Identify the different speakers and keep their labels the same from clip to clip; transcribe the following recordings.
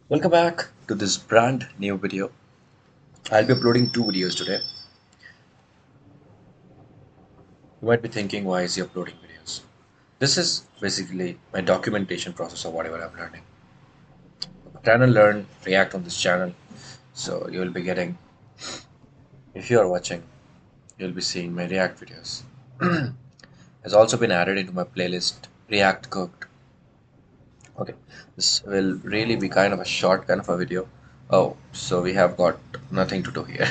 Speaker 1: Welcome back to this brand new video. I'll be uploading two videos today. You might be thinking, why is he uploading videos? This is basically my documentation process of whatever I'm learning. I'm trying to learn React on this channel, so you'll be getting, if you are watching, you'll be seeing my React videos. Has also been added into my playlist React Cooked. Okay, this will really be kind of a short kind of a video. Oh, so we have got nothing to do here.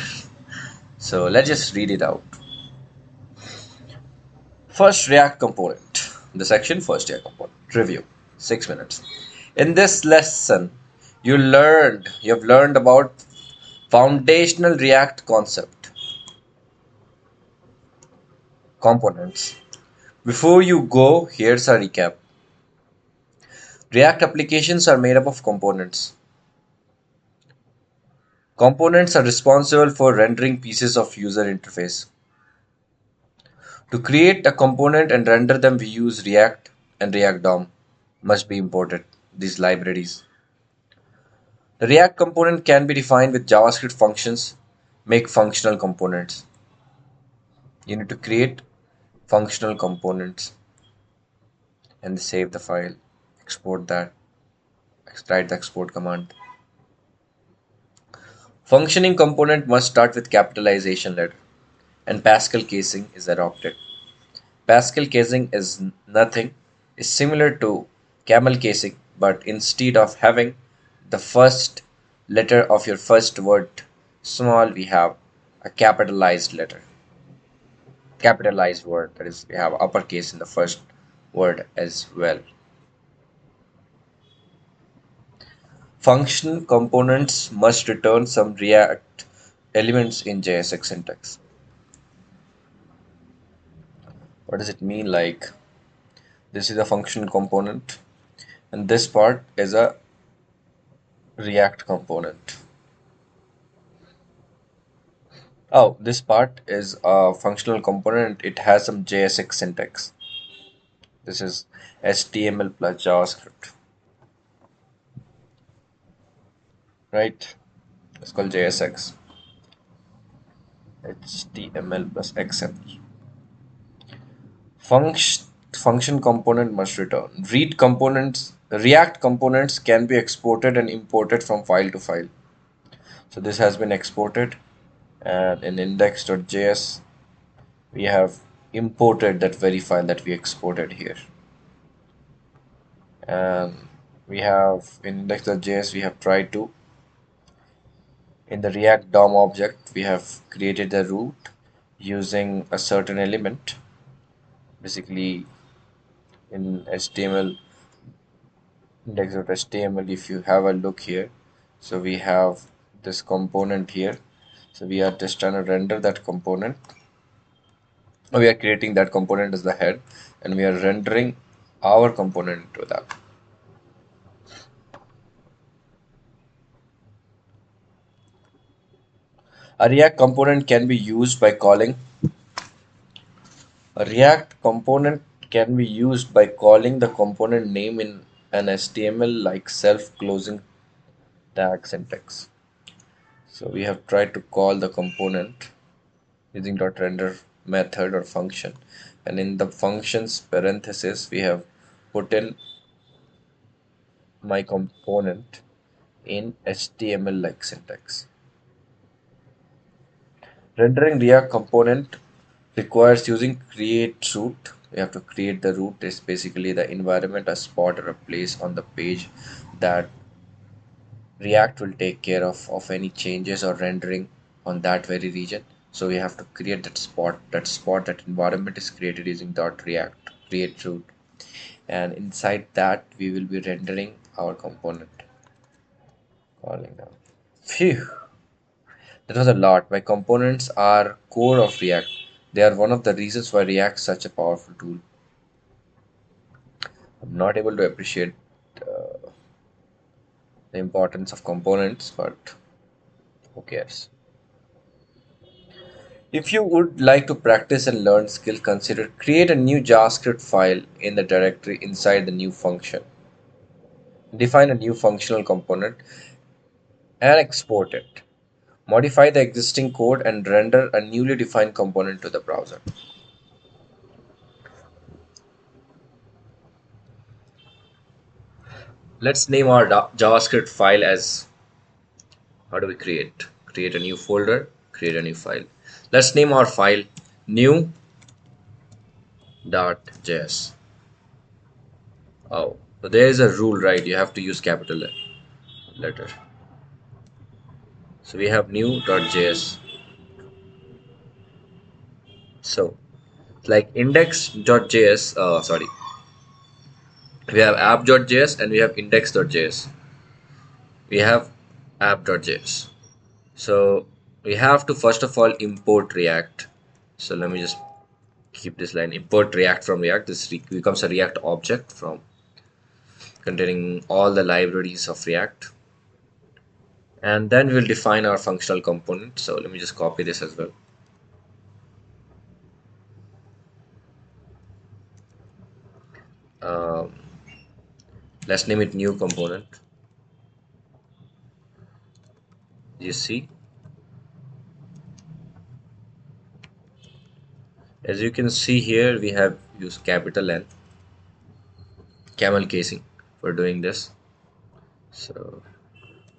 Speaker 1: So let's just read it out. First React component. The section first React component. Review. 6 minutes. In this lesson, you have learned about foundational React concept, components. Before you go, here's a recap. React applications are made up of components. Components are responsible for rendering pieces of user interface. To create a component and render them, we use React and React DOM. Must be imported. These libraries. The React component can be defined with JavaScript functions, make functional components. You need to create functional components and save the file, export that, write the export command. Functioning component must start with capitalization letter and Pascal casing is adopted. Pascal casing is nothing, is similar to camel casing, but instead of having the first letter of your first word small, we have a capitalized word, that is, we have uppercase in the first word as well. Function components must return some React elements in JSX syntax. What does it mean? Like, this is a function component and this part is a React component. Oh, this part is a functional component. It has some JSX syntax. This is HTML plus JavaScript, right? It's called JSX. HTML plus XML. Function component must return. React components can be exported and imported from file to file. So this has been exported, and in index.js we have imported that very file that we exported here. And we have in index.js we have tried to, in the React DOM object we have created the root using a certain element. Basically, in HTML, index.html, if you have a look here, so we have this component here. So we are just trying to render that component. We are creating that component as the head and we are rendering our component to that. A React component can be used by calling A React component can be used by calling the component name in an HTML like self-closing tag syntax. So we have tried to call the component using .render method or function, and in the functions parenthesis we have put in my component in HTML like syntax. Rendering React component requires using create root. We have to create the root. Is basically the environment, a spot or a place on the page that React will take care of any changes or rendering on that very region. So we have to create that spot. That environment is created using .react create root, and inside that we will be rendering our component. Calling them. Phew, that was a lot. My components are core of React. They are one of the reasons why React is such a powerful tool. I'm not able to appreciate the importance of components, but who cares? If you would like to practice and learn skill, consider create a new JavaScript file in the directory inside the new function. Define a new functional component and export it. Modify the existing code and render a newly defined component to the browser. Let's name our JavaScript file as, how do we create? Create a new folder, create a new file. Let's name our file new.js. Oh, so there is a rule, right? You have to use capital letter. So we have new.js. So like index.js, sorry, we have app.js and we have index.js. We have app.js. So we have to first of all import React. So let me just keep this line, import React from React. This becomes a React object from containing all the libraries of React. And then we'll define our functional component. So let me just copy this as well. Um, let's name it new component. You see, as you can see here, we have used capital N, camel casing, for doing this. So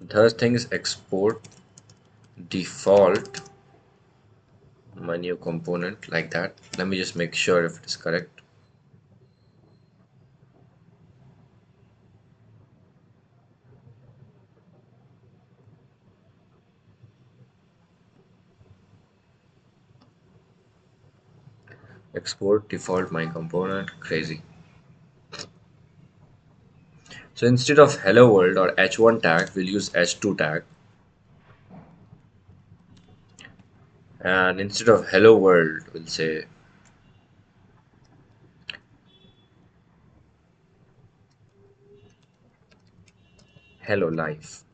Speaker 1: the third thing is export default my new component like that. Let me just make sure if it is correct. Export default my component, crazy. So instead of hello world or h1 tag, we'll use h2 tag. And instead of hello world, we'll say hello life.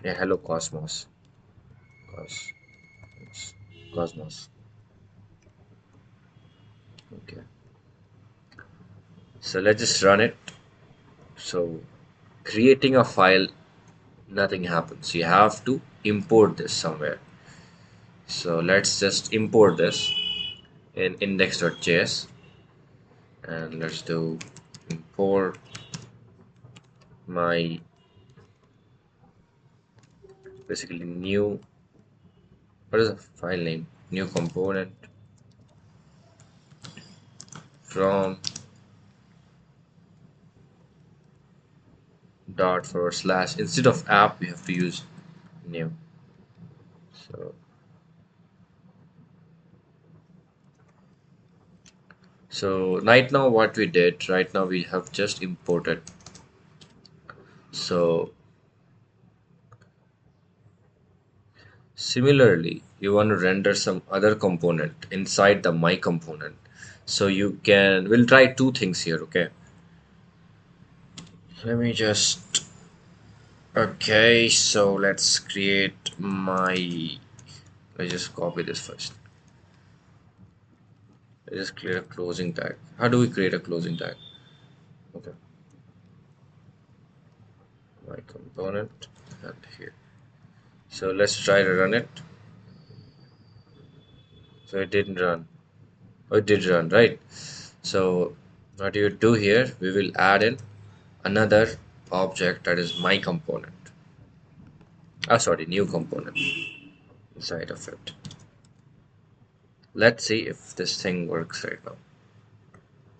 Speaker 1: Yeah, hello cosmos. Cosmos. Cosmos. Okay. So let's just run it. So creating a file, nothing happens. You have to import this somewhere. So let's just import this in index.js and let's do import my basically new, what is the file name, new component from dot forward slash, instead of app we have to use new. So right now what we did, right now we have just imported. So similarly, you want to render some other component inside the my component. So you can, we'll try two things here, okay? Let me just, okay, so let's create my, let's just copy this first. Let's just create a closing tag. How do we create a closing tag? Okay, my component and here. So let's try to run it. So it didn't run. Oh, it did run, right? So what you do here, we will add in another object that is my component. Ah, sorry, new component inside of it. Let's see if this thing works right now.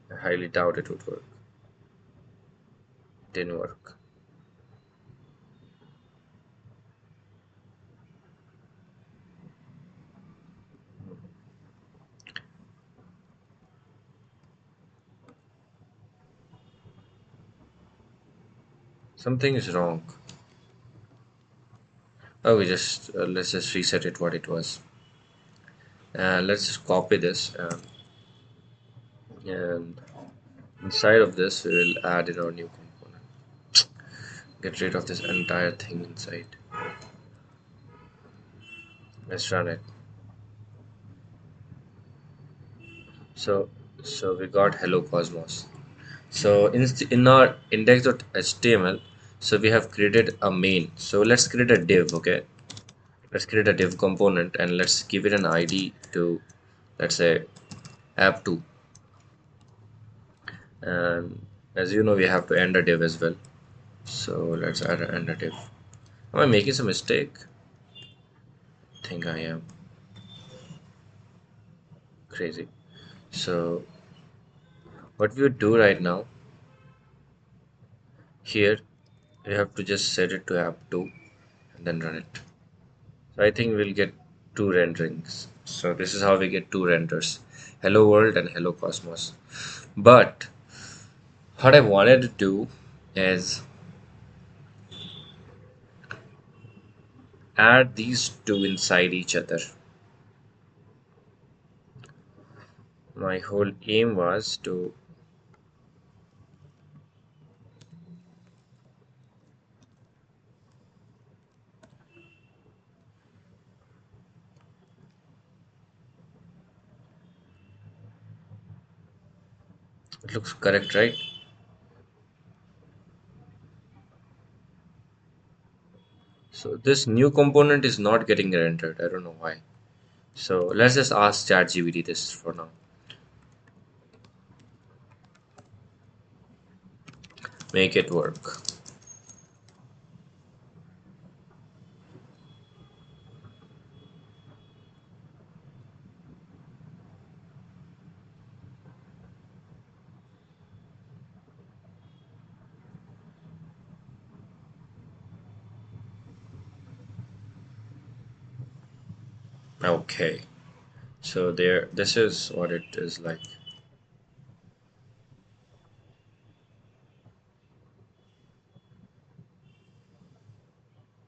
Speaker 1: I highly doubt it would work. Didn't work. Something is wrong. Oh, we just let's just reset it what it was. Let's just copy this and inside of this we will add in our new component. Get rid of this entire thing inside. Let's run it. So so we got hello cosmos. So in our index.html, so we have created a main. So let's create a div. Okay, let's create a div component and let's give it an id to, let's say, app2. And as you know, we have to end a div as well. So let's add an end a div. Am I making some mistake? I think I am. Crazy. So what we would do right now, here we have to just set it to app2 and then run it. So I think we'll get two renderings. So this is how we get two renders: hello world and hello cosmos. But what I wanted to do is add these two inside each other. My whole aim was to, it looks correct, right? So this new component is not getting rendered. I don't know why. So let's just ask ChatGPT this for now. Make it work. Okay. So there, this is what it is like.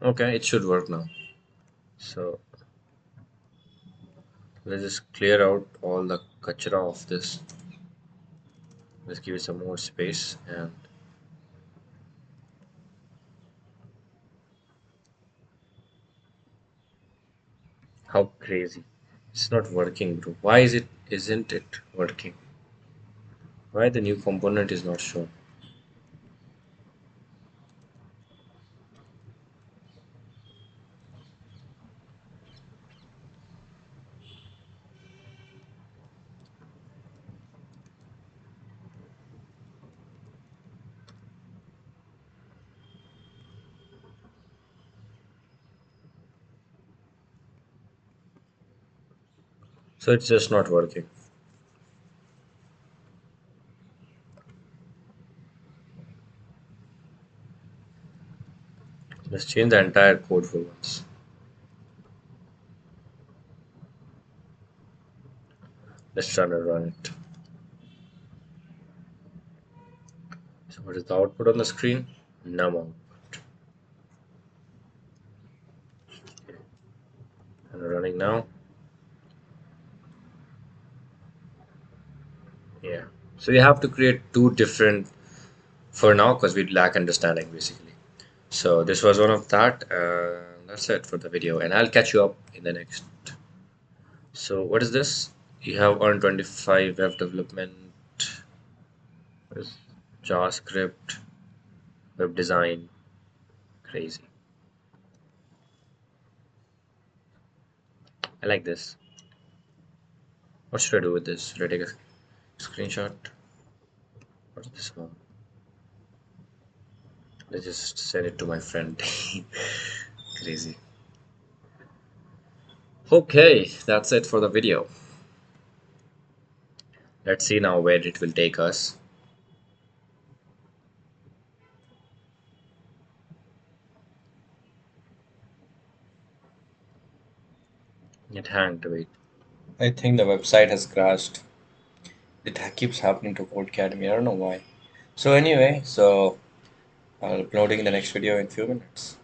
Speaker 1: Okay, it should work now. So let's just clear out all the kachra of this. Let's give it some more space. And how crazy. It's not working, bro. Why isn't it working? Why the new component is not shown? So it's just not working. Let's change the entire code for once. Let's try to run it. So what is the output on the screen? Num output. And running now. Yeah. So you have to create two different for now because we lack understanding basically. So this was one of that. That's it for the video, and I'll catch you up in the next. So what is this? You have earned 25 web development, JavaScript, web design. Crazy. I like this. What should I do with this? Should I take a screenshot? What's this one? Let's just send it to my friend. Crazy. Okay, that's it for the video. Let's see now where it will take us. It hanged. Wait. I think the website has crashed. It keeps happening to Codecademy. I don't know why. So anyway, so I'll be uploading the next video in few minutes.